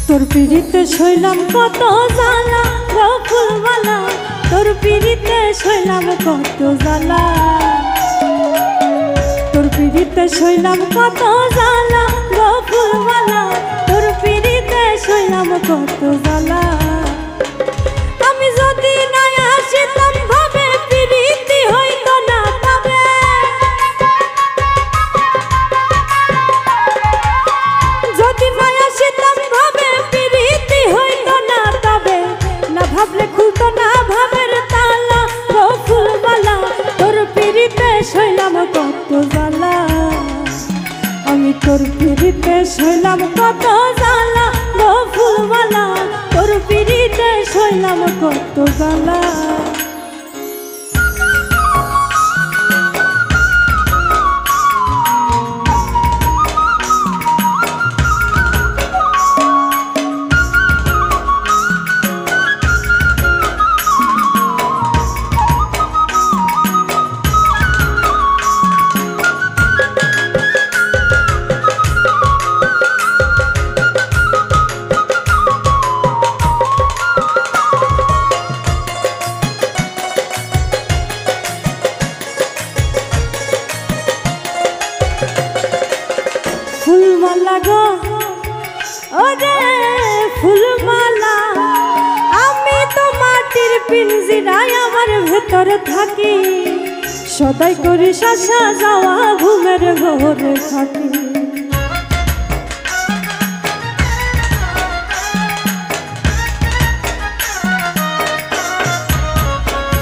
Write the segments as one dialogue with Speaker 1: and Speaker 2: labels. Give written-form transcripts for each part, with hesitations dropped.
Speaker 1: তোর পিড়িতে শৈলাম কত জ্বালা গো ফুলমালা, তোর পিড়িতে শৈলাম কত জ্বালা, তোর পিড়িতে শৈলাম কত জ্বালা গো ফুলমালা, তোর পিড়িতে শৈলাম কত জ্বালা। আমি যদি না আসিতাম ভাবে পিড়িতি হইতো না তবে, যদি না আসিতাম ভাবে পিড়িতি হইতো না তবে, না ভাবলে খুলতো না ভাবের তালা গো ফুলমালা, তোর পিড়িতে শৈলাম কত জ্বালা। আমি তোর পিড়িতে শৈলাম কত জ্বালা গো ফুলমালা, তোর পিড়িতে শৈলাম কত জ্বালা। ফুলমালা গো ওরে ফুলমালা, আমি তো মাটির পিঞ্জিরায় আমার ভেতরে থাকি, সদাই করি শাসা যাওয়া ঘুমের ঘরে থাকি।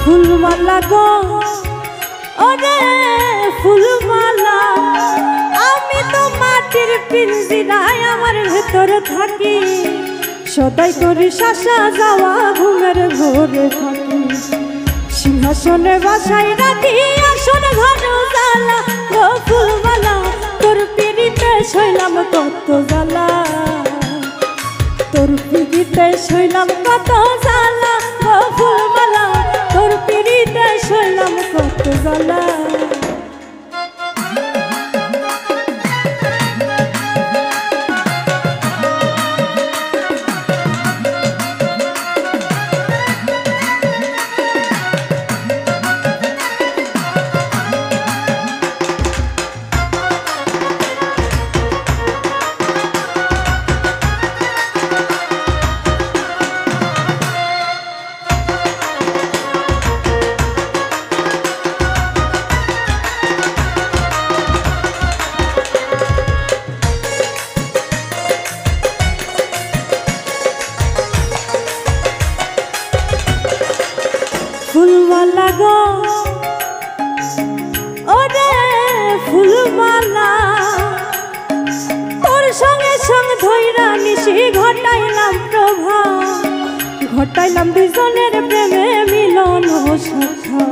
Speaker 1: ফুলমালা গো ওরে ফুলমালা, আমি তো মাটির পিঞ্জিরায় আমার ভেতরে থাকি, সদাই করি শাসা যাওয়া ঘুমের ঘরে থাকি। সিংহাসনে বাসায় রাখি আসন ঘর জ্বালা গো ফুলমালা, তোর পিড়িতে শৈলাম কত জ্বালা, তোর পিড়িতে শৈলাম কত জ্বালা গো ফুলমালা, তোর পিড়িতে শৈলাম কত জ্বালা। ফুলমালা গো ওরে ফুলমালা, তোর সঙ্গে সঙ্গে ধৈরা নিশি ঘটাইলাম প্রভা, ঘটাইলাম দুজনের প্রেমে মিলন সখা।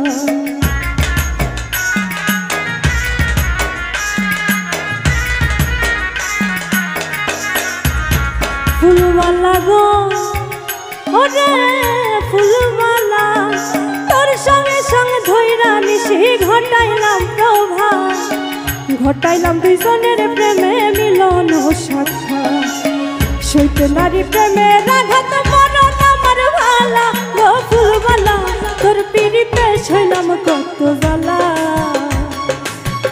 Speaker 1: ফুলমালা গো ওরে ফুলমালা, তোর সঙ্গে সঙ্গে ধৈরা নিশি ঘটাইলাম প্রভা, ঘটাইলাম দুজনের প্রেমে মিলন সখা। সইতে নারী প্রেমে রাঘাত মরণ আমার ভালা গো ফুলমালা, তোর পিড়িতে শৈলাম কত জ্বালা,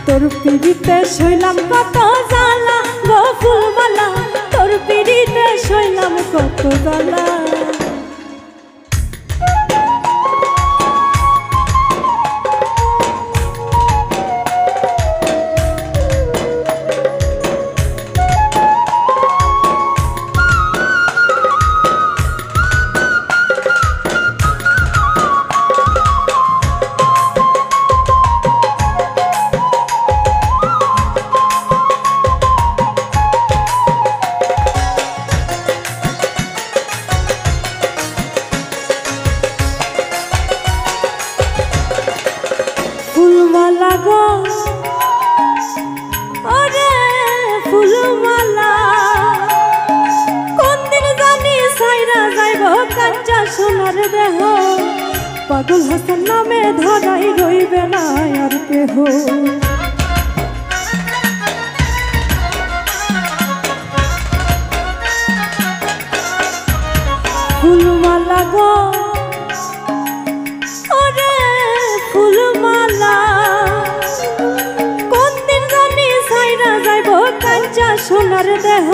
Speaker 1: তোর পিড়িতে শৈলাম কত জ্বালা গো ফুলমালা, তোর পিড়িতে শৈলাম কত জ্বালা। ফুলমালা গো ওরে ফুলমালা, কোন দিন জানি সাইরা যাইব কাঞ্চা সোনার দেহ, পাগল হাসান নামে ধরাই রইবে না আর কেহ। ফুলমালা গো ওরে ফুলমালা কোন দিন জানি ছাইরা যাইব কাঞ্চা সোনার দেহ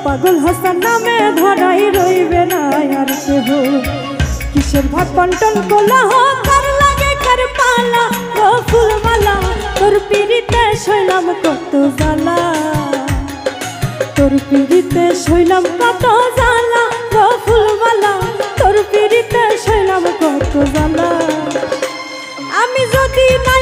Speaker 1: পাগল হাসান নামে ধরাই রইবে না আর কেহ কিসের ভাগ বন্টন কোলাহ কার লাগে কার পালা ও ফুলমালা তোর পিরিতে শৈলাম কত জ্বালা তোর পিরিতে শৈলাম কত জ্বালা ও ফুলমালা তোর পিরিতে শৈলাম কত জ্বালা আমি যদি নাই